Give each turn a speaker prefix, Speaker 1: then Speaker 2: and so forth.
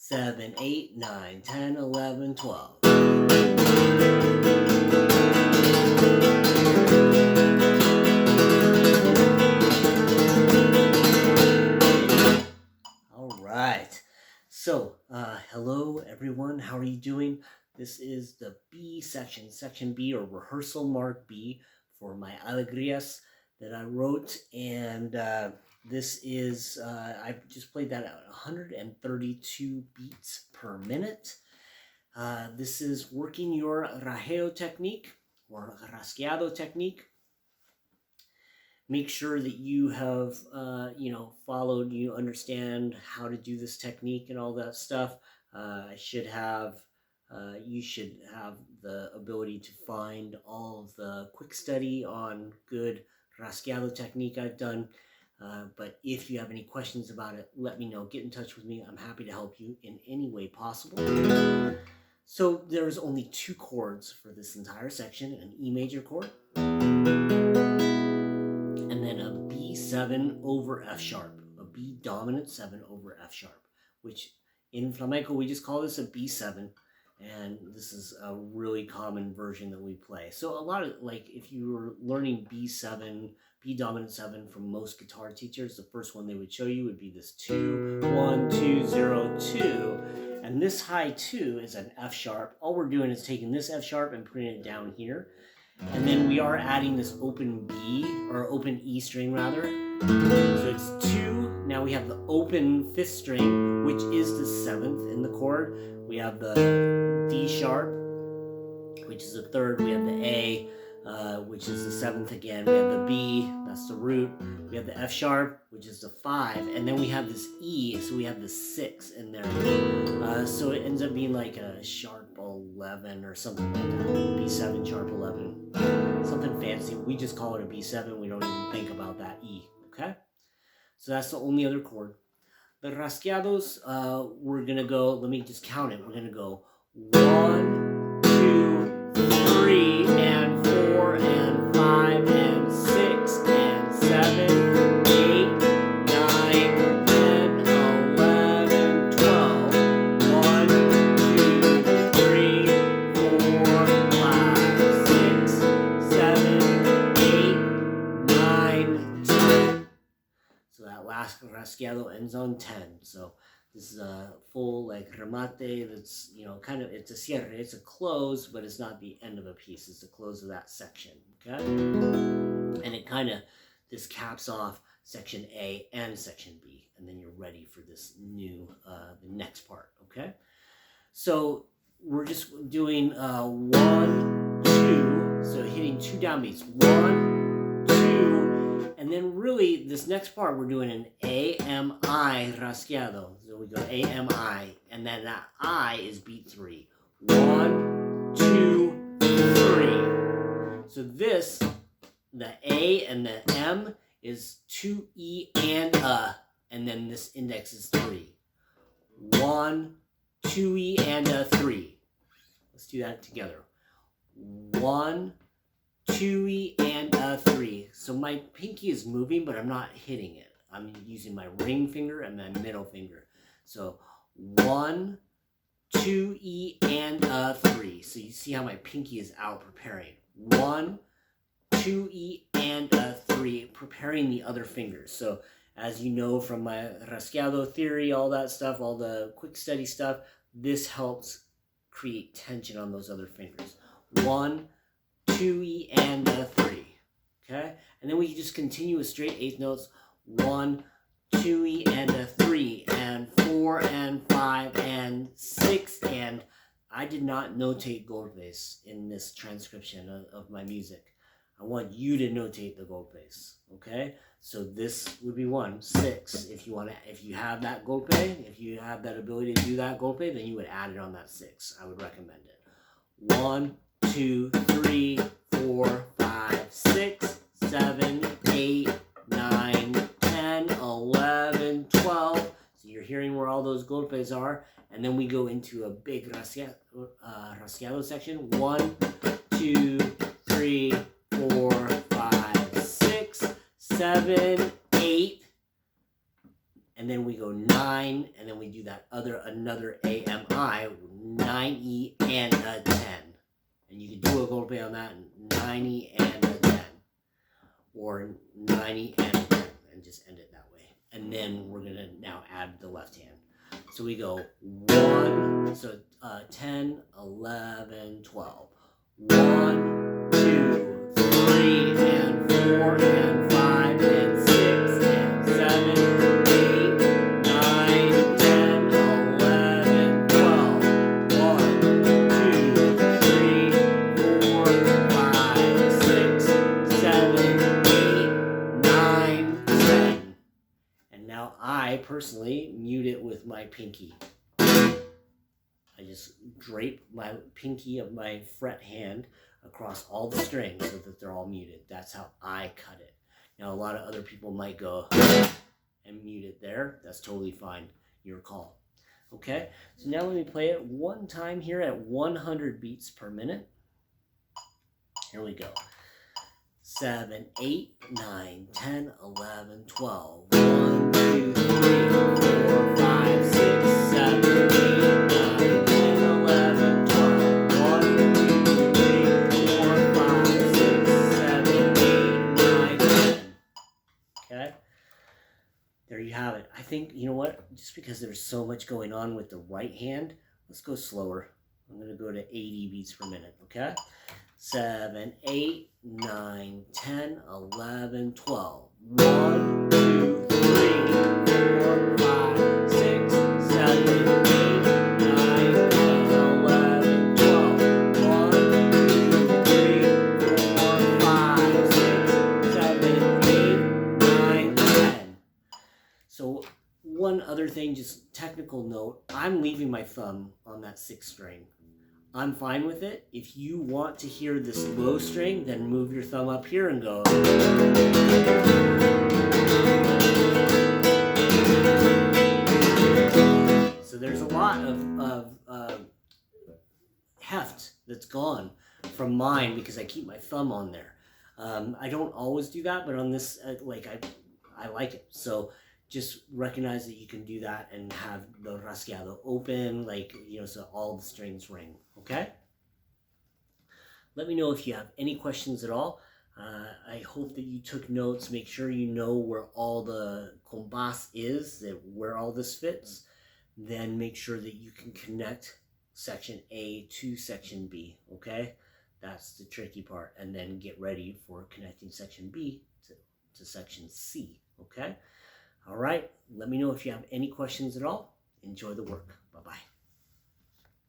Speaker 1: 7, 8, 9, 10, 11, 12. All right. So, hello everyone. How are you doing? This is the B section, section B, or rehearsal mark B for my Alegrias that I wrote, and this is I've just played that at 132 beats per minute. This is working your Rajeo technique or Rasgueado technique. Make sure that you have followed, you understand how to do this technique and all that stuff. You should have the ability to find all of the quick study on good Rasgueado technique I've done. But if you have any questions about it, let me know. Get in touch with me. I'm happy to help you in any way possible. So there's only 2 chords for this entire section: an E major chord and then a B7 over F sharp, a B dominant 7 over F sharp, which in flamenco we just call this a B7. And this is a really common version that we play. So a lot of, like, if you were learning B7, B dominant 7 from most guitar teachers, the first one they would show you would be this 2, 1, 2, 0, 2. And this high 2 is an F sharp. All we're doing is taking this F sharp and putting it down here. And then we are adding this open B, or open E string rather. So it's 2. Now we have the open 5th string, which is the 7th in the chord. We have the D sharp, which is the 3rd. We have the A, which is the 7th again. We have the B, that's the root. We have the F sharp, which is the 5. And then we have this E, so we have the 6 in there. So it ends up being like a sharp 11 or something like that. B7 sharp 11. Something fancy. We just call it a B7. We don't even think about that E, okay? So that's the only other chord. The rasgueados, we're going to go, let me just count it. We're going to go 1, 2, 3, and 4, and 5, and 6, and 7, 8, 9, 10, 11, 12. 1, 2, 3, 4, 5, 6, 7, 8, 9, 10. So that last rasgueado ends on 10. So this is a full like remate that's, kind of, it's a cierre, it's a close, but it's not the end of a piece. It's the close of that section, okay? And it kind of, this caps off section A and section B, and then you're ready for this new, the next part, okay? So we're just doing 1, 2, so hitting 2 downbeats, 1, 2, and then really this next part we're doing an AMI rasgueado. So we go AMI, and then that I is beat 3. 1, 2, 3. So this, the A and the M is 2 E and a, and then this index is 3. 1, 2 E and a 3. Let's do that together. 1, 2 E and a 3. So my pinky is moving, but I'm not hitting it. I'm using my ring finger and my middle finger. So 1, 2 E and a 3. So you see how my pinky is out preparing. 1, 2 E and a 3, preparing the other fingers. So as you know from my rasgueado theory, all that stuff, all the quick study stuff, this helps create tension on those other fingers. 1, 2 E and a 3. Okay? And then we just continue with straight 8th notes. 1, 2 E and a 3, and 4, and 5, and 6, and I did not notate golpes in this transcription of my music. I want you to notate the golpes, okay? So this would be 1, 6. If you have that golpe, if you have that ability to do that golpe, then you would add it on that 6. I would recommend it. 1, 2, 3, 4, 5, 6, 7, 8, 9, 10, 11, 12. So you're hearing where all those golpes are. And then we go into a big rasgueado section. 1, 2, 3, 4, 5, 6, 7, 8, and then we go 9, and then we do that another AMI, 9E and a 10. And you can do a golpe on that, 9E and a 10. Or 9E and a 10, and just end it that way. And then we're going to now add the left hand. So we go 1, so 10, 11, 12. 1, 2, 3, and 4, and 5, and 6, and 7, 8, 9, 10, 11, 12. 1, 2, 3, 4, 5, 6, 7, 8, 9, 10. And now I personally mute it with my pinky. I just drape my pinky of my fret hand across all the strings so that they're all muted. That's how I cut it. Now, a lot of other people might go and mute it there. That's totally fine. Your call. Okay, so now let me play it one time here at 100 beats per minute. Here we go. 7, 8, 9, 10, 11, 12. 1, 2, 3, 4, 5, 6, 7, 8, 9, 10, 11, 12. 1, 2, 3, 4, 5, 6, 7, 8, 9, 10. Okay? There you have it. I think, you know what? Just because there's so much going on with the right hand, let's go slower. I'm going to go to 80 beats per minute, okay? 7, 8, 9, 10, 11, 12. 1, 2, 3, 4, 5, 6, 7, 8, 9, 10, 11, 12. 1, 2, 3, 4, 5, 6, 7, 8, 9, 10. So one other thing, just technical note, I'm leaving my thumb on that 6th string. I'm fine with it. If you want to hear this low string, then move your thumb up here and go. So there's a lot of heft that's gone from mine because I keep my thumb on there. I don't always do that, but on this, I like it. So just recognize that you can do that and have the rasgueado open, so all the strings ring, okay? Let me know if you have any questions at all. I hope that you took notes. Make sure you know where all the compás is, where all this fits. Then make sure that you can connect section A to section B, okay? That's the tricky part. And then get ready for connecting section B to section C, okay? All right, let me know if you have any questions at all. Enjoy the work. Bye-bye.